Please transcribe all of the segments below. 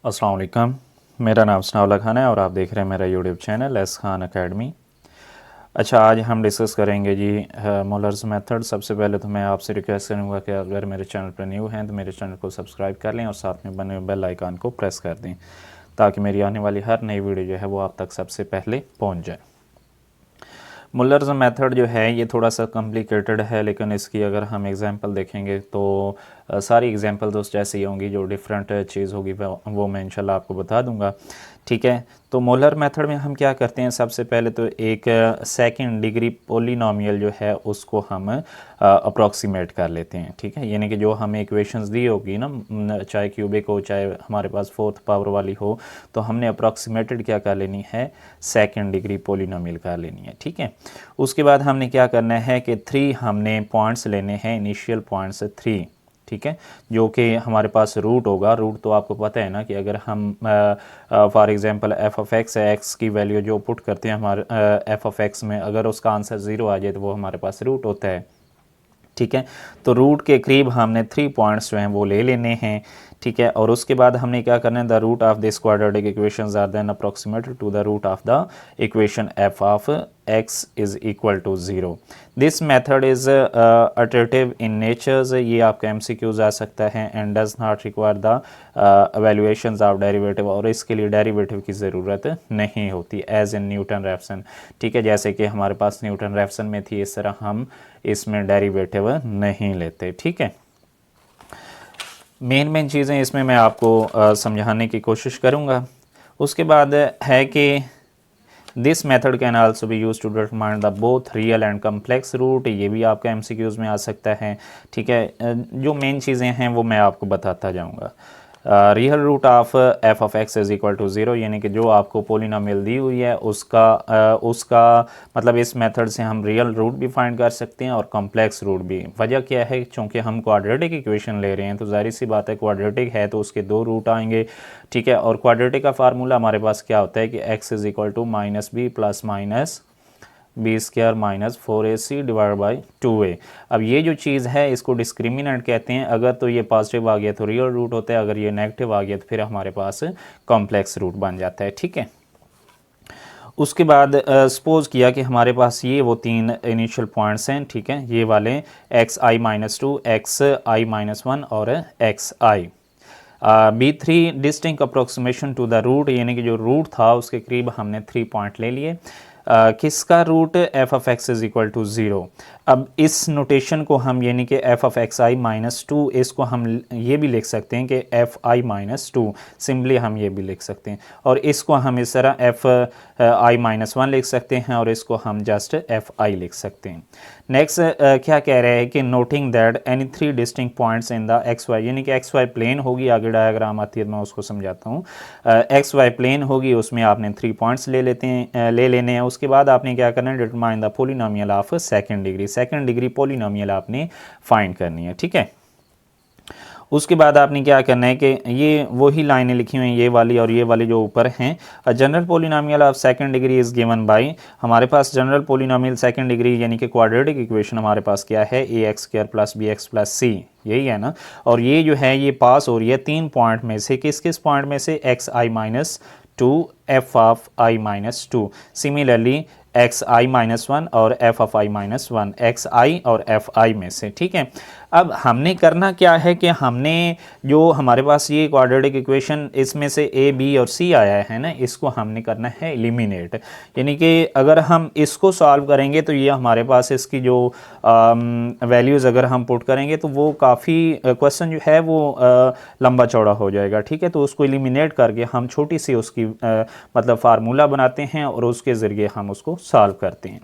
अस्सलाम वालेकुम। मेरा नाम सनाउल्लाह खान है और आप देख रहे हैं मेरा YouTube channel S Khan academy. अच्छा, आज हम डिस्कस करेंगे जी मोलर्स मेथड। सबसे पहले तो मैं आपसे रिक्वेस्ट करूंगा कि अगर मेरे चैनल पर न्यू हैं तो मेरे चैनल को सब्सक्राइब कर लें और साथ में बने हुए बेल आइकन को प्रेस कर दें ताकि मेरी आने वाली हर नई वीडियो जो है वो आप तक सबसे पहले पहुँच जाए। मुलर्स मेथड जो है ये थोड़ा सा कॉम्प्लिकेटेड है, लेकिन इसकी अगर हम एग्जांपल देखेंगे तो सारी एग्जांपल तो जैसे ही होंगी, जो डिफरेंट चीज़ होगी वो मैं इंशाल्लाह आपको बता दूंगा। ठीक है, तो मोलर मेथड में हम क्या करते हैं, सबसे पहले तो एक सेकंड डिग्री पोलिनोमियल जो है उसको हम अप्रॉक्सीमेट कर लेते हैं। ठीक है, यानी कि जो हमें इक्वेशंस दी होगी ना, चाहे क्यूबिक हो चाहे हमारे पास फोर्थ पावर वाली हो, तो हमने अप्रॉक्सीमेटेड क्या कर लेनी है, सेकंड डिग्री पोलिनोमियल कर लेनी है। ठीक है, उसके बाद हमने क्या करना है कि 3 हमने पॉइंट्स लेने हैं, इनिशियल पॉइंट्स 3। ठीक है, जो कि हमारे पास रूट होगा। रूट तो आपको पता है ना कि अगर हम for example F of x है, एक्स की वैल्यू जो पुट करते हैं हमारे एफ ऑफ एक्स में, अगर उसका आंसर 0 आ जाए तो वो हमारे पास रूट होता है। ठीक है, तो रूट के करीब हमने 3 पॉइंट्स जो हैं वो ले लेने हैं। ठीक है, और उसके बाद हमने क्या करना है, the root of this quadratic equations are then approximated to the root of the equation F of X is equal to 0। This method is iterative in natures, ये आपका एमसीक्यूज आ सकता है, and does not require the evaluations of derivative, और इसके लिए derivative की ज़रूरत नहीं होती, एज इन न्यूटन रैफसन। ठीक है, जैसे कि हमारे पास न्यूटन रैफसन में थी, इस तरह हम इसमें डेरिवेटिव नहीं लेते। ठीक है, मेन चीज़ें इसमें मैं आपको समझाने की कोशिश करूँगा। उसके बाद है कि this method can also be use to determine the both real and complex root, ये भी आपका एमसीक्यूज में आ सकता है। ठीक है, जो मेन चीज़ें हैं वो मैं आपको बताता जाऊँगा। Real root of F of X is equal to 0, यानी कि जो आपको पोलिनोमियल दी हुई है उसका मतलब इस मेथड से हम रियल रूट भी फाइंड कर सकते हैं और कॉम्प्लेक्स रूट भी। वजह क्या है, चूँकि हम क्वाड्रेटिक इक्वेशन ले रहे हैं तो जाहिर सी बात है, क्वाड्रेटिक है तो उसके 2 रूट आएंगे। ठीक है, और क्वाड्रेटिक का फार्मूला हमारे पास क्या होता है कि X is equal to minus B plus minus B square minus 4ac divide by 2a। अब ये जो चीज़ है इसको डिस्क्रिमिनेंट कहते हैं। अगर तो ये पॉजिटिव आ गया तो रियल रूट होता है, अगर ये नेगेटिव आ गया तो फिर हमारे पास कॉम्प्लेक्स रूट बन जाता है। ठीक है, उसके बाद सपोज किया कि हमारे पास ये वो 3 इनिशियल पॉइंट्स हैं। ठीक है, ये वाले X I minus 2, X I minus 1 और X I. B3 distinct approximation to the root, यानी कि जो रूट था उसके करीब हमने 3 पॉइंट ले लिए। किसका root, F of X is equal to 0। अब इस नोटेशन को हम, यानी कि F of X I minus 2, इसको हम ये भी लिख सकते हैं कि एफ आई माइनस 2, सिम्पली हम ये भी लिख सकते हैं। और इसको हम इस तरह एफ आई माइनस 1 लिख सकते हैं और इसको हम जस्ट एफ आई लिख सकते हैं। नेक्स्ट क्या कह रहे हैं कि noting that any 3 distinct points in the X Y, यानी कि एक्स वाई प्लेन होगी, आगे डायग्राम आती है मैं उसको समझाता हूँ। एक्स वाई प्लेन होगी, उसमें आपने 3 पॉइंट्स ले लेने हैं। उसके बाद आपने क्या करना है, determine the polynomial of second degree polynomial आपने फाइंड करनी है। ठीक है, उसके बाद आपने क्या करना है कि ये वही लाइनें लिखी हुई हैं, ये वाली और ये वाली जो ऊपर हैं। General polynomial of second degree is given by, हमारे पास जनरल पोलिनोमियल सेकंड डिग्री यानी कि क्वाड्रेटिक इक्वेशन हमारे पास क्या है, A X square plus B X plus C, यही है ना। और ये जो है ये पास हो रही है 3 पॉइंट में से, किस किस पॉइंट में से, X I minus 2, F of I minus 2, similarly X I minus 1 और F of I minus 1, X I और एफ आई में से। ठीक है, अब हमने करना क्या है कि हमने जो हमारे पास ये क्वाड्रेटिक इक्वेशन इसमें से ए बी और सी आया है ना, इसको हमने करना है एलिमिनेट। यानी कि अगर हम इसको सॉल्व करेंगे तो ये हमारे पास इसकी जो वैल्यूज़ अगर हम पुट करेंगे तो वो काफ़ी क्वेश्चन जो है वो लंबा चौड़ा हो जाएगा। ठीक है, तो उसको एलिमिनेट करके हम छोटी सी उसकी मतलब फार्मूला बनाते हैं और उसके ज़रिए हम उसको सॉल्व करते हैं।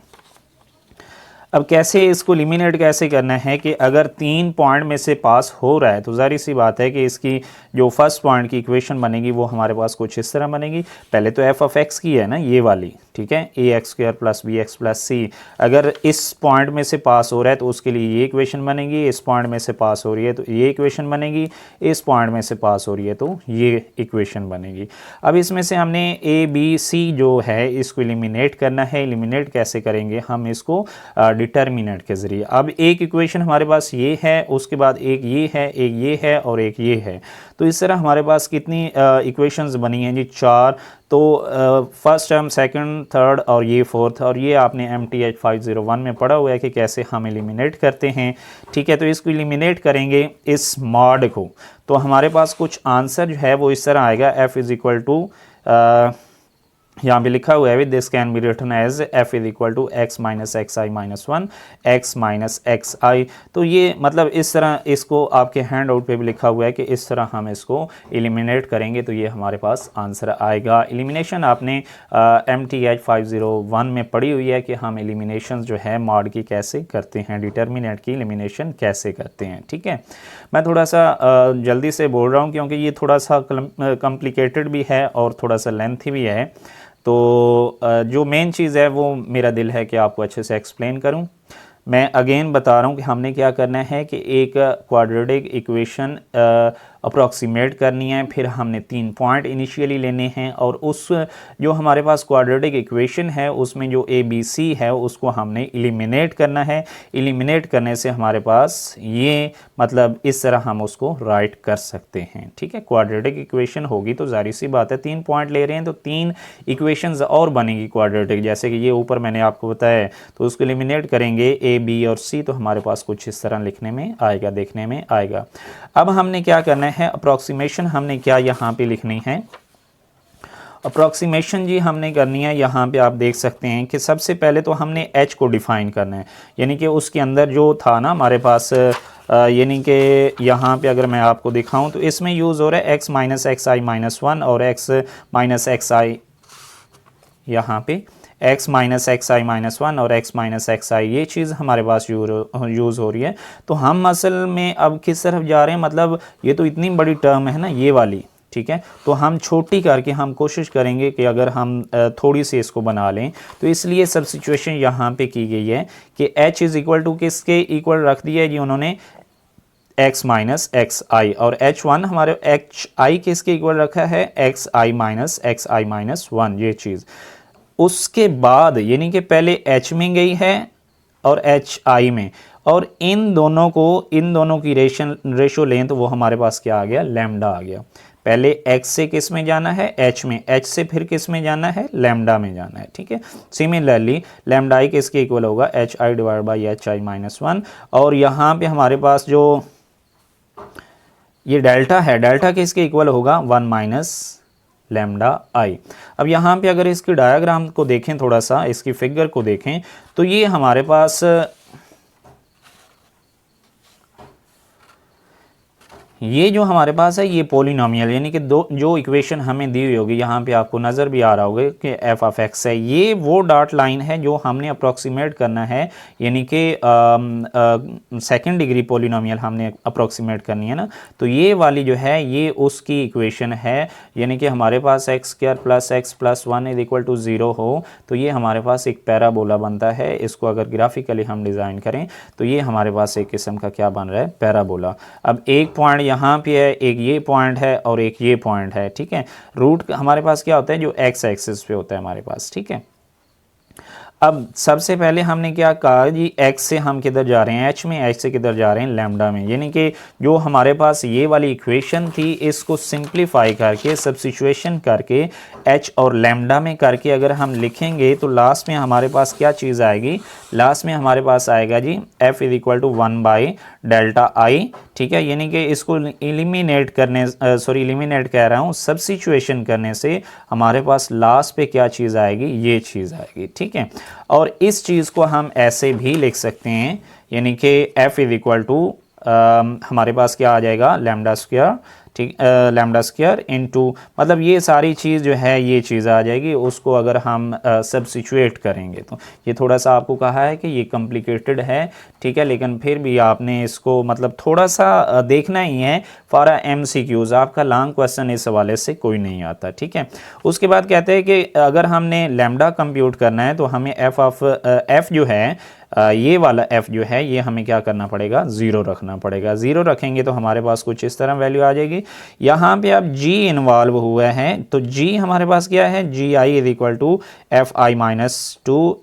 अब कैसे इसको एलिमिनेट कैसे करना है कि अगर 3 पॉइंट में से पास हो रहा है तो जाहिर सी बात है कि इसकी जो फर्स्ट पॉइंट की इक्वेशन बनेगी वो हमारे पास कुछ इस तरह बनेगी। पहले तो एफ ऑफ एक्स की है ना ये वाली, ठीक है, A X square plus B X plus C. अगर इस पॉइंट में से पास हो रहा है तो उसके लिए ये इक्वेशन बनेगी, इस पॉइंट में से पास हो रही है तो ये इक्वेशन बनेगी, इस पॉइंट में से पास हो रही है तो ये इक्वेशन बनेगी। अब इसमें से हमने ए बी सी जो है इसको एलिमिनेट करना है। एलिमिनेट कैसे करेंगे, हम इसको डिटर्मिनेंट के ज़रिए। अब एक इक्वेशन हमारे पास ये है, उसके बाद एक ये है, एक ये है और एक ये है। तो इस तरह हमारे पास कितनी इक्वेशंस बनी हैं जी, 4। तो फर्स्ट टर्म, सेकंड, थर्ड और ये फोर्थ, और ये आपने MTH 501 में पढ़ा हुआ है कि कैसे हम एलिमिनेट करते हैं। ठीक है, तो इसको एलिमिनेट करेंगे इस मॉड को, तो हमारे पास कुछ आंसर जो है वो इस तरह आएगा। F इज़ इक्वल टू, यहाँ पे लिखा हुआ है with this can be written as F is equal to x minus X I minus one, X minus X I. तो ये मतलब इस तरह इसको आपके हैंड आउट पे भी लिखा हुआ है कि इस तरह हम इसको एलिमिनेट करेंगे तो ये हमारे पास आंसर आएगा। एलिमिनेशन आपने MTH 501 में पढ़ी हुई है कि हम एलिमिनेशन जो है मॉड की कैसे करते हैं, डिटर्मिनेंट की एलिमिनेशन कैसे करते हैं। ठीक है, मैं थोड़ा सा जल्दी से बोल रहा हूँ क्योंकि ये थोड़ा सा कॉम्प्लिकेटेड भी है और थोड़ा सा लेंथी भी है। तो जो मेन चीज़ है वो मेरा दिल है कि आपको अच्छे से एक्सप्लेन करूं। मैं अगेन बता रहा हूं कि हमने क्या करना है कि एक क्वाड्रेटिक इक्वेशन अप्रॉक्सीमेट करनी है, फिर हमने 3 पॉइंट इनिशियली लेने हैं और उस जो हमारे पास क्वाड्रेटिक इक्वेशन है उसमें जो ए बी सी है उसको हमने एलिमिनेट करना है। एलिमिनेट करने से हमारे पास ये मतलब इस तरह हम उसको राइट कर सकते हैं। ठीक है, क्वाड्रेटिक इक्वेशन होगी तो जाहिर सी बात है 3 पॉइंट ले रहे हैं तो 3 इक्वेशंस और बनेगी क्वाड्रेटिक, जैसे कि ये ऊपर मैंने आपको बताया है। तो उसको एलिमिनेट करेंगे ए बी और सी, तो हमारे पास कुछ इस तरह लिखने में आएगा, देखने में आएगा। अब हमने क्या करना है, अप्रॉक्सीमेशन हमने क्या यहाँ पे लिखनी है। अप्रॉक्सीमेशन जी हमने करनी है, यहाँ पे आप देख सकते हैं कि सबसे पहले तो हमने h को डिफ़ाइन करना है, यानी कि उसके अंदर जो था ना हमारे पास, यानी कि यहाँ पे अगर मैं आपको दिखाऊं तो इसमें यूज़ हो रहा है x minus X I minus one और x माइनस एक्स आई, यहाँ पे x minus X I minus one और x माइनस एक्स आई, ये चीज़ हमारे पास यूज़ हो रही है। तो हम असल में अब किस तरफ जा रहे हैं, मतलब ये तो इतनी बड़ी टर्म है ना ये वाली, ठीक है, तो हम छोटी करके हम कोशिश करेंगे कि अगर हम थोड़ी सी इसको बना लें। तो इसलिए सब्स्टिट्यूशन यहाँ पे की गई है कि h इज़ इक्वल टू किसके इक्वल रख दिया है जी उन्होंने, x माइनस एक्स आई, और h1 हमारे hi किसके इक्वल रखा है, x I minus X I minus one, ये चीज़। उसके बाद यानी कि पहले h में गई है और hi में, और इन दोनों की रेशो लें तो वो हमारे पास क्या आ गया, लैम्डा आ गया। पहले x से किस में जाना है, h में, h से फिर किस में जाना है, लैम्डा में जाना है। ठीक है, सिमिलरली लैम्डा i किसके इक्वल होगा, hi divide by hi minus one, और यहाँ पे हमारे पास जो ये डेल्टा है, डेल्टा किसके इक्वल होगा, 1 माइनस लैम्डा आई। अब यहाँ पे अगर इसकी डायग्राम को देखें, थोड़ा सा इसकी फिगर को देखें, तो ये हमारे पास ये जो हमारे पास है ये पॉलिनोमियल, यानी कि जो इक्वेशन हमें दी हुई होगी, यहाँ पे आपको नज़र भी आ रहा होगा कि एफ ऑफ एक्स है, ये वो डॉट लाइन है जो हमने अप्रॉक्सीमेट करना है, यानी कि सेकंड डिग्री पॉलिनोमियल हमने अप्रॉक्सीमेट करनी है ना। तो ये वाली जो है ये उसकी इक्वेशन है, यानी कि हमारे पास X square plus X plus one is equal to 0 हो तो ये हमारे पास एक पैराबोला बनता है। इसको अगर ग्राफिकली हम डिज़ाइन करें तो ये हमारे पास एक किस्म का क्या बन रहा है, पैराबोला। अब एक पॉइंट यहाँ पे है, एक ये पॉइंट है और एक ये पॉइंट है। ठीक है, रूट हमारे पास क्या होता है, जो एक्स एक्सिस पे होता है हमारे पास। ठीक है, अब सबसे पहले हमने क्या कहा जी, x से हम किधर जा रहे हैं, h में, h से किधर जा रहे हैं, लैम्डा में, यानी कि जो हमारे पास ये वाली इक्वेशन थी इसको सिंप्लीफाई करके सब्स्टिट्यूशन करके h और लैम्डा में करके अगर हम लिखेंगे तो लास्ट में हमारे पास क्या चीज़ आएगी, लास्ट में हमारे पास आएगा G f is equal to 1 by delta I. ठीक है, यानी कि इसको एलिमिनेट करने एलिमिनेट कह रहा हूँ, सब्स्टिट्यूशन करने से हमारे पास लास्ट पे क्या चीज़ आएगी, ये चीज़ आएगी। ठीक है, और इस चीज़ को हम ऐसे भी लिख सकते हैं, यानी कि f इज इक्वल टू हमारे पास क्या आ जाएगा, लैम्डा स्क्वायर। ठीक, लैम्डा स्क्वायर इनटू, मतलब ये सारी चीज़ जो है ये चीज़ आ जाएगी, उसको अगर हम सब्स्टिट्यूट करेंगे तो ये थोड़ा सा आपको कहा है कि ये कॉम्प्लिकेटेड है, ठीक है, लेकिन फिर भी आपने इसको मतलब थोड़ा सा देखना ही है फॉर MCQs, आपका लॉन्ग क्वेश्चन इस हवाले से कोई नहीं आता, ठीक है। उसके बाद कहते हैं कि अगर हमने लैम्डा कंप्यूट करना है तो हमें f जो है ये वाला f जो है ये हमें क्या करना पड़ेगा, 0 रखना पड़ेगा। 0 रखेंगे तो हमारे पास कुछ इस तरह वैल्यू आ जाएगी। यहाँ पे अब g इन्वॉल्व हुआ है तो g हमारे पास क्या है, gi is equal to fi minus 2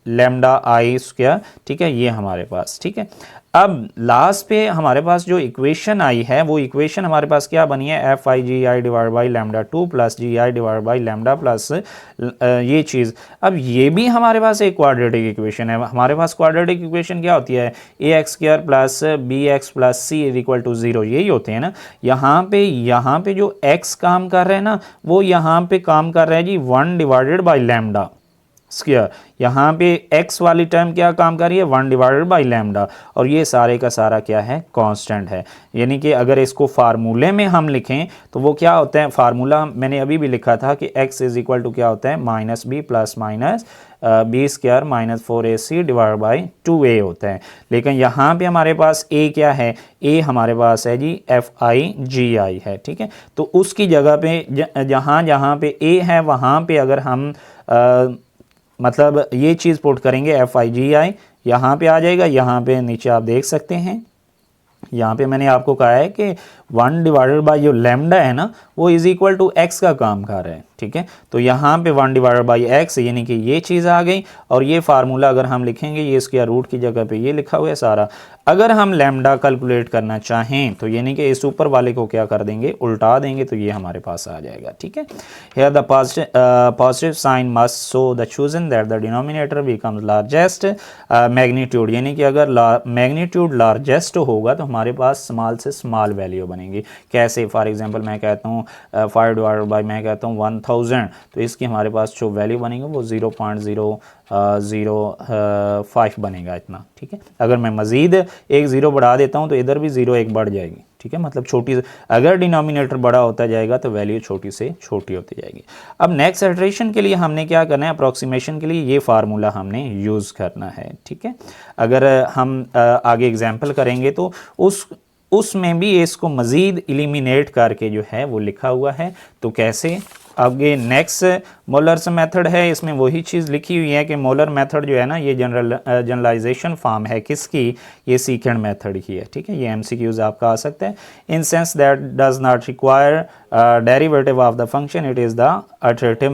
lambda I square, ठीक है, ये हमारे पास, ठीक है। अब लास्ट पे हमारे पास जो इक्वेशन आई है वो इक्वेशन हमारे पास क्या बनी है, F I G I divide by lambda 2 plus G I divide by lambda plus ये चीज़। अब ये भी हमारे पास एक क्वाड्रेटिक इक्वेशन है। हमारे पास क्वाड्रेटिक इक्वेशन क्या होती है, A X square plus B X plus C is equal to 0, यही होते हैं ना। यहाँ पे जो x काम कर रहे हैं ना वो यहाँ पे काम कर रहा है जी 1 डिवाइडेड बाई लैम्डा स्क्वायर। यहाँ पे x वाली टर्म क्या काम कर रही है, 1 डिवाइडेड बाई लैम्डा, और ये सारे का सारा क्या है, कांस्टेंट है। यानी कि अगर इसको फार्मूले में हम लिखें तो वो क्या होता है, फार्मूला मैंने अभी भी लिखा था कि x इज इक्वल टू क्या होता है, minus B plus minus B square minus 4ac divide by 2a होता है। लेकिन यहाँ पे हमारे पास a क्या है, a हमारे पास है जी FIGI है, ठीक है। तो उसकी जगह पे जहाँ पे a है वहाँ पे अगर हम मतलब ये चीज़ पुट करेंगे FIGI, यहाँ पे आ जाएगा। यहाँ पे नीचे आप देख सकते हैं, यहाँ पे मैंने आपको कहा है कि 1 डिवाइडेड बाई जो लैम्डा है ना वो इज इक्वल टू x का काम कर रहा है, ठीक है। तो यहाँ पे 1 डिवाइडेड बाई x यानी कि ये चीज़ आ गई, और ये फार्मूला अगर हम लिखेंगे ये इसके रूट की जगह पे ये लिखा हुआ है सारा। अगर हम लैम्डा कैलकुलेट करना चाहें तो यानी कि इस ऊपर वाले को क्या कर देंगे, उल्टा देंगे, तो ये हमारे पास आ जाएगा, ठीक है। Here the positive sign must so the chosen that the denominator becomes largest magnitude, यानी कि अगर मैग्नीट्यूड लार्जेस्ट होगा तो हमारे पास स्मॉल से स्मॉल वैल्यू बनेगी। कैसे, फॉर एग्जांपल मैं कहता हूँ 5 डिवाइडेड बाई मैं कहता हूँ 1000, तो इसकी हमारे पास जो वैल्यू बनेगी वो 0.005 बनेगा इतना, ठीक है। अगर मैं मज़ीद एक ज़ीरो बढ़ा देता हूँ तो इधर भी 0 एक बढ़ जाएगी, ठीक है। मतलब छोटी, अगर डिनोमिनेटर बड़ा होता जाएगा तो वैल्यू छोटी से छोटी होती जाएगी। अब नेक्स्ट इटरेशन के लिए हमने क्या करना है, अप्रॉक्सीमेशन के लिए ये फार्मूला हमने यूज़ करना है, ठीक है। अगर हम आगे एग्जाम्पल करेंगे तो उसमें भी इसको मज़ीद एलिमिनेट करके जो है वो लिखा हुआ है। तो कैसे, आगे नेक्स्ट मोलर्स मेथड है, इसमें वही चीज़ लिखी हुई है कि मोलर मेथड जो है ना ये जनरलाइजेशन फॉर्म है किसकी, ये सीकेंड मेथड की है, ठीक है। ये MCQs आपका आ सकता है। In sense that does not require derivative of the function, it is the iterative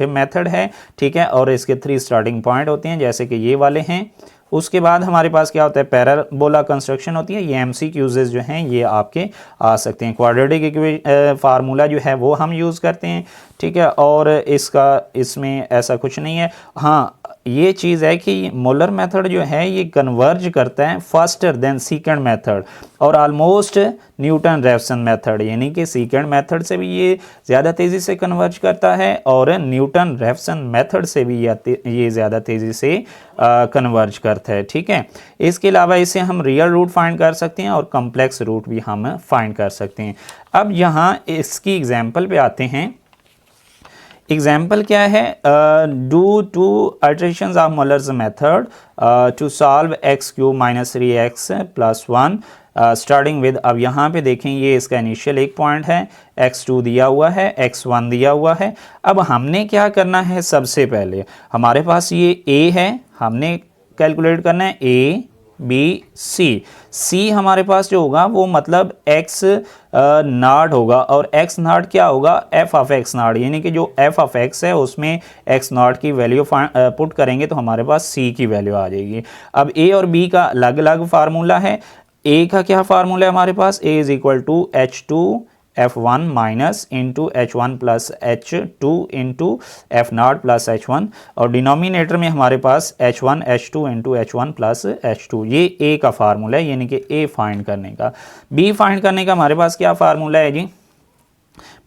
method है, ठीक है। और इसके 3 स्टार्टिंग पॉइंट होते हैं जैसे कि ये वाले हैं। उसके बाद हमारे पास क्या होता है, पैराबोला कंस्ट्रक्शन होती है। ये MCQs जो हैं ये आपके आ सकते हैं। क्वाड्रेटिक फार्मूला जो है वो हम यूज़ करते हैं, ठीक है। और इसमें ऐसा कुछ नहीं है। हाँ, ये चीज़ है कि मोलर मेथड जो है ये कन्वर्ज करता है फास्टर देन सीकेंड मेथड और ऑलमोस्ट न्यूटन रेफसन मेथड, यानी कि सीकेंड मेथड से भी ये ज़्यादा तेज़ी से कन्वर्ज करता है और न्यूटन रेफसन मेथड से भी ये ज़्यादा तेज़ी से कन्वर्ज करता है, ठीक है। इसके अलावा इसे हम रियल रूट फाइंड कर सकते हैं और कम्प्लेक्स रूट भी हम फाइंड कर सकते हैं। अब यहाँ इसकी एग्जाम्पल पे आते हैं। एग्जाम्पल क्या है, do 2 iterations of Muller's method to solve X cube minus 3x plus 1 starting with. अब यहाँ पे देखें ये इसका इनिशियल एक पॉइंट है, x2 दिया हुआ है, x1 दिया हुआ है। अब हमने क्या करना है, सबसे पहले हमारे पास ये a है, हमने कैलकुलेट करना है a b c हमारे पास जो होगा वो मतलब x नॉट होगा, और x नॉट क्या होगा, f ऑफ x नॉट, यानी कि जो f ऑफ x है उसमें x नॉट की वैल्यू पुट करेंगे तो हमारे पास c की वैल्यू आ जाएगी। अब a और b का अलग अलग फार्मूला है। a का क्या फार्मूला है हमारे पास, a is equal to h2 f1 minus into h1 plus h2 into f not plus h1, और डिनोमिनेटर में हमारे पास h1 h2 into h1 plus h2। ये a का फार्मूला है, यानी कि a फाइंड करने का। b फाइंड करने का हमारे पास क्या फार्मूला है जी,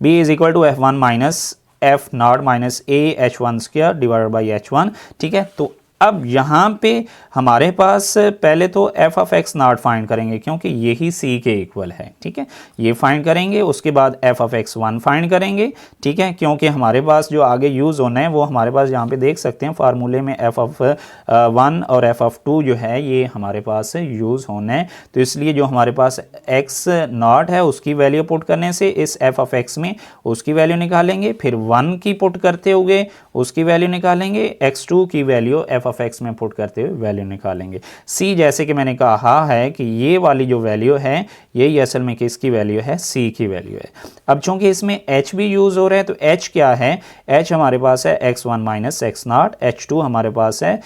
b is equal to f1 minus f not minus a h1 square divided by h1, ठीक है। तो अब यहाँ पे हमारे पास पहले तो F of x not find करेंगे क्योंकि यही सी के इक्वल है, ठीक है, ये फाइंड करेंगे। उसके बाद F of x one find करेंगे, ठीक है, क्योंकि हमारे पास जो आगे यूज़ होना है वो हमारे पास यहाँ पे देख सकते हैं फार्मूले में एफ ऑफ वन और एफ ऑफ टू जो है ये हमारे पास यूज़ होना है। तो इसलिए जो हमारे पास एक्स नॉट है उसकी वैल्यू पुट करने से इस एफ ऑफ एक्स में उसकी वैल्यू निकालेंगे, फिर वन की पुट करते हुए उसकी वैल्यू निकालेंगे, x2 की वैल्यू एफ ऑफ एक्स में पुट करते हुए वैल्यू निकालेंगे। c जैसे कि मैंने कहा है कि ये वाली जो वैल्यू है यही असल में किसकी वैल्यू है, c की वैल्यू है। अब चूंकि इसमें h भी यूज़ हो रहा है तो h क्या है, h हमारे पास है x1 minus x not, h2 हमारे पास है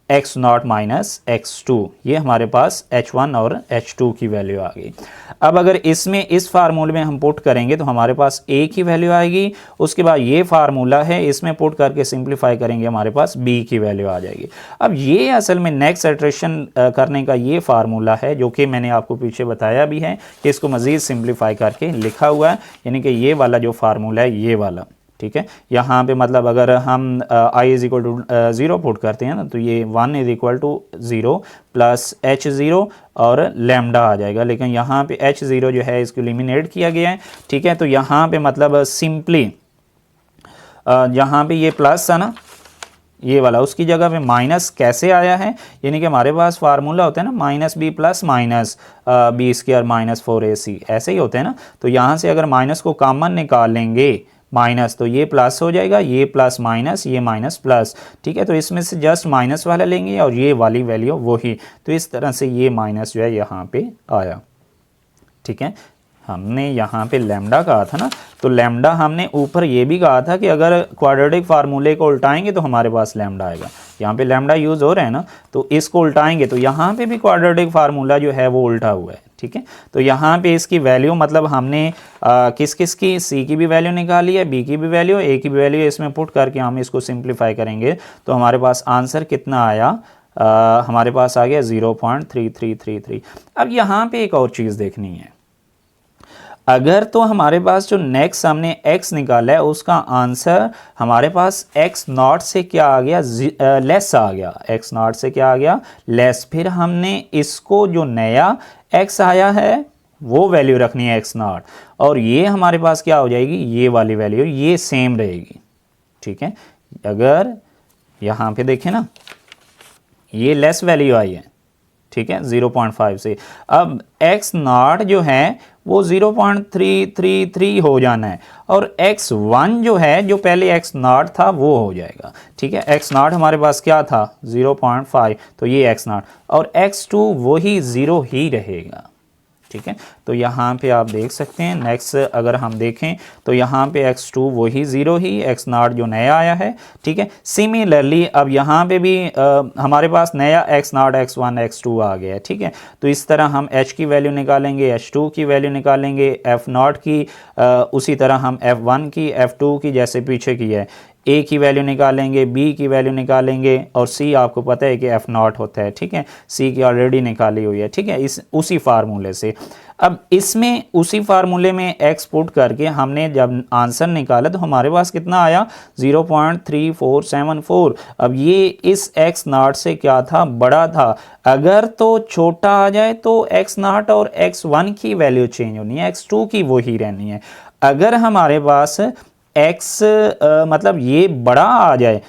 X not minus X two, ये हमारे पास h1 और h2 की वैल्यू आ गई। अब अगर इसमें इस फार्मूले में हम पुट करेंगे तो हमारे पास a की वैल्यू आएगी, उसके बाद ये फार्मूला है इसमें पुट करके सिंप्लीफाई करेंगे हमारे पास b की वैल्यू आ जाएगी। अब ये असल में नेक्स्ट इटरेशन करने का ये फार्मूला है जो कि मैंने आपको पीछे बताया भी है कि इसको मज़ीद सिंप्लीफाई करके लिखा हुआ है, यानी कि ये वाला जो फार्मूला है ये वाला, ठीक है। यहाँ पे मतलब अगर हम i is equal to 0 put करते हैं ना तो ये 1 is equal to 0 plus h0 और लैम्डा आ जाएगा, लेकिन यहाँ पे h0 जो है इसको एलिमिनेट किया गया है, ठीक है। तो यहाँ पे मतलब सिंपली यहाँ पे ये प्लस था ना ये वाला, उसकी जगह पे माइनस कैसे आया है, यानी कि हमारे पास फार्मूला होता है ना minus B plus minus B square minus 4ac, ऐसे ही होते हैं ना। तो यहाँ से अगर माइनस को कॉमन निकाल लेंगे माइनस तो ये प्लस हो जाएगा, ये प्लस माइनस ये माइनस प्लस, ठीक है। तो इसमें से जस्ट माइनस वाला लेंगे और ये वाली वैल्यू वही, तो इस तरह से ये माइनस जो है यहाँ पे आया, ठीक है। हमने यहाँ पे लैम्डा कहा था ना, तो लैम्डा हमने ऊपर ये भी कहा था कि अगर क्वाड्रेटिक फार्मूले को उल्टाएंगे तो हमारे पास लैम्डा आएगा। यहाँ पे लैम्डा यूज़ हो रहा है ना, तो इसको उल्टाएंगे तो यहाँ पे भी क्वाड्रेटिक फार्मूला जो है वो उल्टा हुआ है, ठीक है। तो यहाँ पे इसकी वैल्यू मतलब हमने किस किस की, सी की भी वैल्यू निकाली है, बी की भी वैल्यू, ए की भी वैल्यू, इसमें पुट करके हम इसको सिंप्लीफाई करेंगे तो हमारे पास आंसर कितना आया, हमारे पास आ गया 0.3333। अब यहाँ पे एक और चीज़ देखनी है, अगर तो हमारे पास जो नेक्स्ट हमने x निकाला है उसका आंसर हमारे पास x नॉट से क्या आ गया, लेस आ गया, x नॉट से क्या आ गया, लेस, फिर हमने इसको जो नया x आया है वो वैल्यू रखनी है x नॉट, और ये हमारे पास क्या हो जाएगी, ये वाली वैल्यू ये सेम रहेगी, ठीक है। अगर यहाँ पे देखें ना ये लेस वैल्यू आई है, ठीक है, 0.5 से, अब x नॉट जो है वो 0.333 हो जाना है और x1 जो है जो पहले x नॉट था वो हो जाएगा, ठीक है। x नॉट हमारे पास क्या था 0.5, तो ये x नॉट, और x2 वही 0 ही रहेगा, ठीक है। तो यहाँ पे आप देख सकते हैं नेक्स्ट अगर हम देखें तो यहाँ पे x2 वही 0 ही, x नॉट जो नया आया है, ठीक है। सिमिलरली अब यहाँ पे भी हमारे पास नया x नॉट x1 x2 आ गया है, ठीक है। तो इस तरह हम h की वैल्यू निकालेंगे, h2 की वैल्यू निकालेंगे, f नॉट की उसी तरह हम f1 की f2 की जैसे पीछे की है, a की वैल्यू निकालेंगे, b की वैल्यू निकालेंगे, और c आपको पता है कि f नॉट होता है, ठीक है, c की ऑलरेडी निकाली हुई है, ठीक है, इस उसी फार्मूले से। अब इसमें उसी फार्मूले में x पुट करके हमने जब आंसर निकाला तो हमारे पास कितना आया 0.3474। अब ये इस x नॉट से क्या था, बड़ा था, अगर तो छोटा आ जाए तो x नॉट और x1 की वैल्यू चेंज होनी है, x2 की वही रहनी है। अगर हमारे पास x मतलब ये बड़ा आ जाए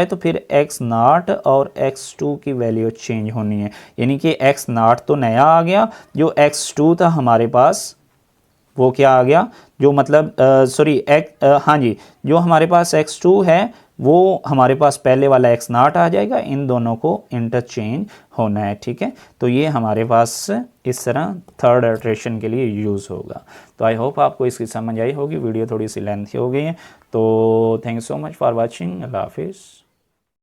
तो फिर x नॉट और x2 की वैल्यू चेंज होनी है, यानी कि x नॉट तो नया आ गया, जो x2 था हमारे पास वो क्या आ गया, जो मतलब सॉरी हाँ जी, जो हमारे पास x2 है वो हमारे पास पहले वाला x नॉट आ जाएगा, इन दोनों को इंटरचेंज होना है, ठीक है। तो ये हमारे पास इस तरह थर्ड इटरेशन के लिए यूज़ होगा। तो आई होप आपको इसकी समझ आई होगी, वीडियो थोड़ी सी लेंथी हो गई है, तो thank you so much for watching, अल्लाह हाफिज़।